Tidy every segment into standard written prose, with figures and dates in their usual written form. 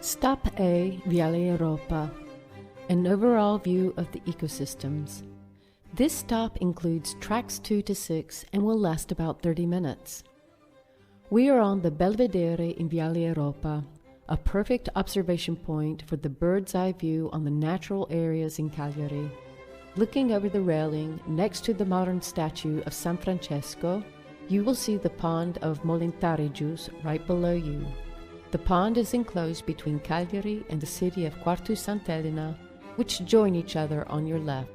Stop A, Viale Europa, an overall view of the ecosystems. This stop includes tracks 2 to 6 and will last about 30 minutes. We are on the Belvedere in Viale Europa, a perfect observation point for the bird's eye view on the natural areas in Cagliari. Looking over the railing next to the modern statue of San Francesco, you will see the pond of Molintarigius right below you. The pond is enclosed between Cagliari and the city of Quartu Sant'Elena, which join each other on your left.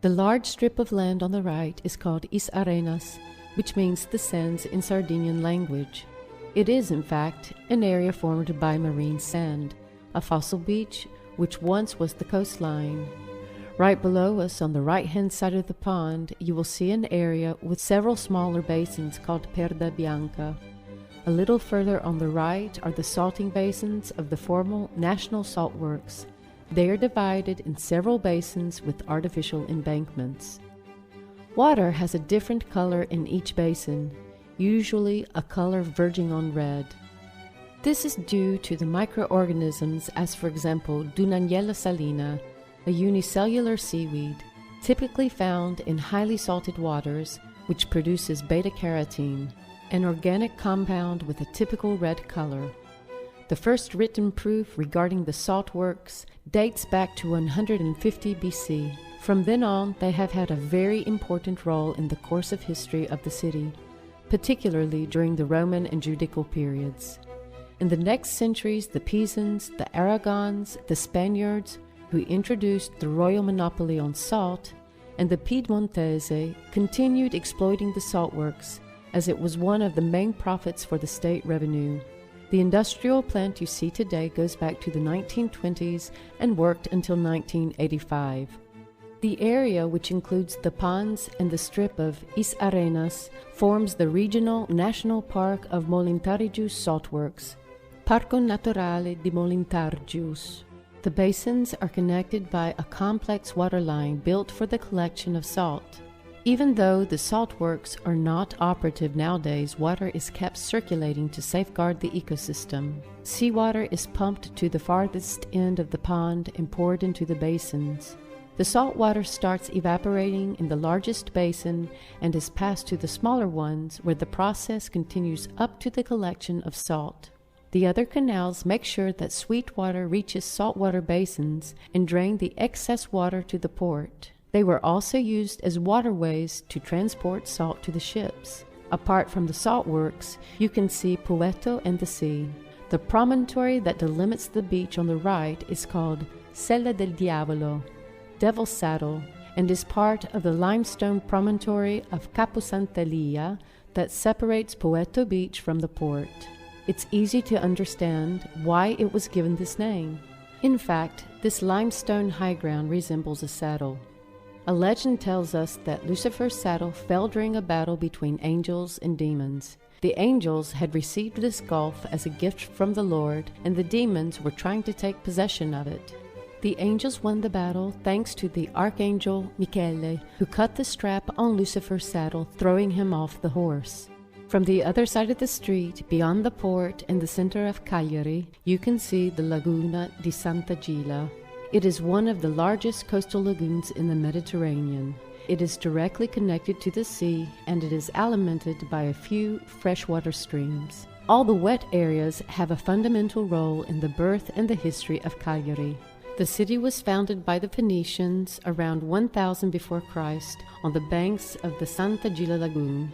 The large strip of land on the right is called Is Arenas, which means the sands in Sardinian language. It is, in fact, an area formed by marine sand, a fossil beach which once was the coastline. Right below us on the right-hand side of the pond, you will see an area with several smaller basins called Perda Bianca. A little further on the right are the salting basins of the former National Salt Works. They are divided in several basins with artificial embankments. Water has a different color in each basin, usually a color verging on red. This is due to the microorganisms, as for example Dunaniella salina, a unicellular seaweed, typically found in highly salted waters, which produces beta-carotene, an organic compound with a typical red color. The first written proof regarding the salt works dates back to 150 BC. From then on, they have had a very important role in the course of history of the city, particularly during the Roman and Judicial periods. In the next centuries, the Pisans, the Aragons, the Spaniards, who introduced the royal monopoly on salt, and the Piedmontese continued exploiting the salt works, as it was one of the main profits for the state revenue. The industrial plant you see today goes back to the 1920s and worked until 1985. The area, which includes the ponds and the strip of Is Arenas, forms the regional national park of Molintarigius Saltworks, Parco Naturale di Molintargius. The basins are connected by a complex waterline built for the collection of salt. Even though the salt works are not operative nowadays, water is kept circulating to safeguard the ecosystem. Seawater is pumped to the farthest end of the pond and poured into the basins. The salt water starts evaporating in the largest basin and is passed to the smaller ones, where the process continues up to the collection of salt. The other canals make sure that sweet water reaches saltwater basins and drain the excess water to the port. They were also used as waterways to transport salt to the ships. Apart from the salt works, you can see Poeto and the sea. The promontory that delimits the beach on the right is called Sella del Diavolo, Devil's Saddle, and is part of the limestone promontory of Capo Sant'Elia that separates Poeto Beach from the port. It's easy to understand why it was given this name. In fact, this limestone high ground resembles a saddle. A legend tells us that Lucifer's saddle fell during a battle between angels and demons. The angels had received this gulf as a gift from the Lord, and the demons were trying to take possession of it. The angels won the battle thanks to the archangel Michele, who cut the strap on Lucifer's saddle, throwing him off the horse. From the other side of the street, beyond the port in the center of Cagliari, you can see the Laguna di Santa Gila. It is one of the largest coastal lagoons in the Mediterranean. It is directly connected to the sea, and it is alimented by a few freshwater streams. All the wet areas have a fundamental role in the birth and the history of Cagliari. The city was founded by the Phoenicians around 1000 before Christ on the banks of the Santa Gila Lagoon,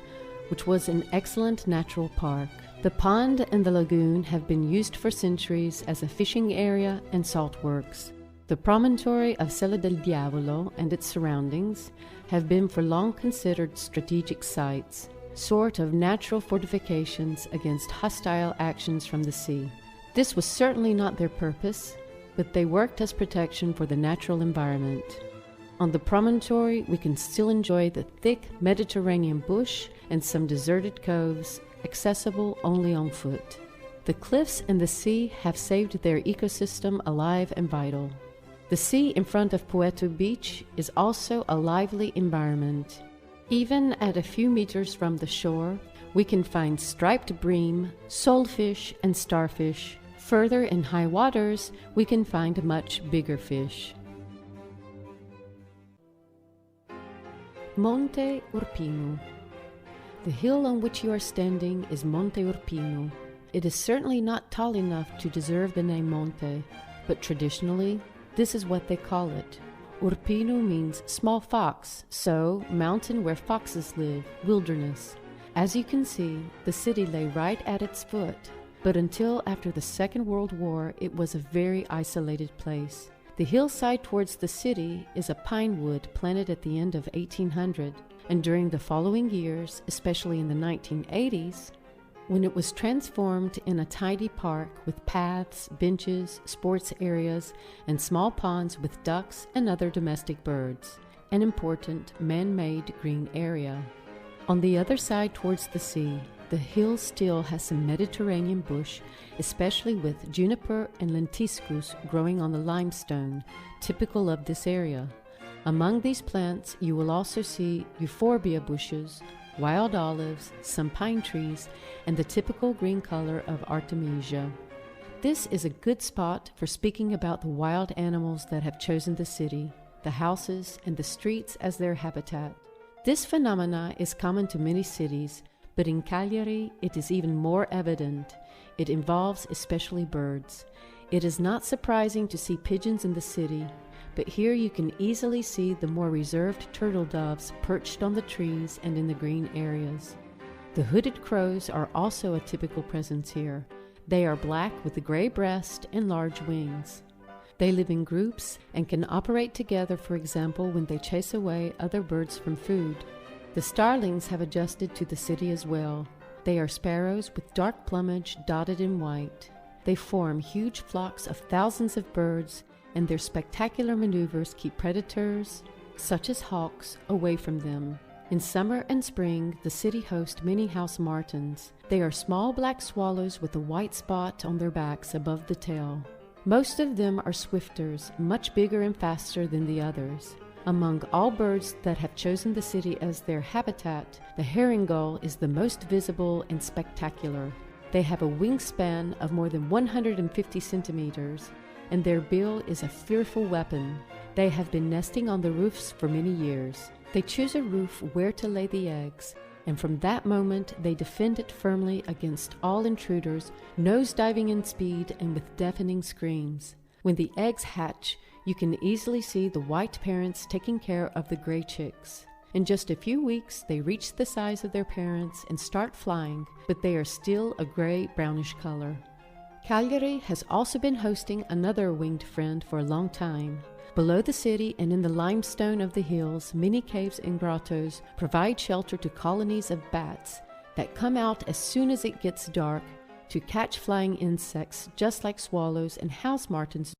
which was an excellent natural park. The pond and the lagoon have been used for centuries as a fishing area and salt works. The promontory of Sella del Diavolo and its surroundings have been for long considered strategic sites, sort of natural fortifications against hostile actions from the sea. This was certainly not their purpose, but they worked as protection for the natural environment. On the promontory, we can still enjoy the thick Mediterranean bush and some deserted coves, accessible only on foot. The cliffs and the sea have saved their ecosystem alive and vital. The sea in front of Poeto Beach is also a lively environment. Even at a few meters from the shore, we can find striped bream, soulfish, and starfish, Further in high waters, we can find much bigger fish. Monte Urpinu. The hill on which you are standing is Monte Urpinu. It is certainly not tall enough to deserve the name Monte, but traditionally, this is what they call it. Urpinu means small fox, so mountain where foxes live, wilderness. As you can see, the city lay right at its foot, but until after the Second World War, it was a very isolated place. The hillside towards the city is a pine wood planted at the end of 1800, and during the following years, especially in the 1980s, when it was transformed in a tidy park with paths, benches, sports areas, and small ponds with ducks and other domestic birds, an important man-made green area. On the other side towards the sea, the hill still has some Mediterranean bush, especially with juniper and lentiscus growing on the limestone, typical of this area. Among these plants, you will also see euphorbia bushes, wild olives, some pine trees, and the typical green color of Artemisia. This is a good spot for speaking about the wild animals that have chosen the city, the houses, and the streets as their habitat. This phenomena is common to many cities, but in Cagliari it is even more evident. It involves especially birds. It is not surprising to see pigeons in the city, but here you can easily see the more reserved turtle doves perched on the trees and in the green areas. The hooded crows are also a typical presence here. They are black with a gray breast and large wings. They live in groups and can operate together, for example, when they chase away other birds from food. The starlings have adjusted to the city as well. They are sparrows with dark plumage dotted in white. They form huge flocks of thousands of birds, and their spectacular maneuvers keep predators, such as hawks, away from them. In summer and spring, the city hosts many house martins. They are small black swallows with a white spot on their backs above the tail. Most of them are swifters, much bigger and faster than the others. Among all birds that have chosen the city as their habitat, the herring gull is the most visible and spectacular. They have a wingspan of more than 150 centimeters, and their bill is a fearful weapon. They have been nesting on the roofs for many years. They choose a roof where to lay the eggs, and from that moment they defend it firmly against all intruders, nose-diving in speed and with deafening screams. When the eggs hatch, you can easily see the white parents taking care of the gray chicks. In just a few weeks, they reach the size of their parents and start flying, but they are still a gray-brownish color. Cagliari has also been hosting another winged friend for a long time. Below the city and in the limestone of the hills, many caves and grottos provide shelter to colonies of bats that come out as soon as it gets dark to catch flying insects just like swallows and house martins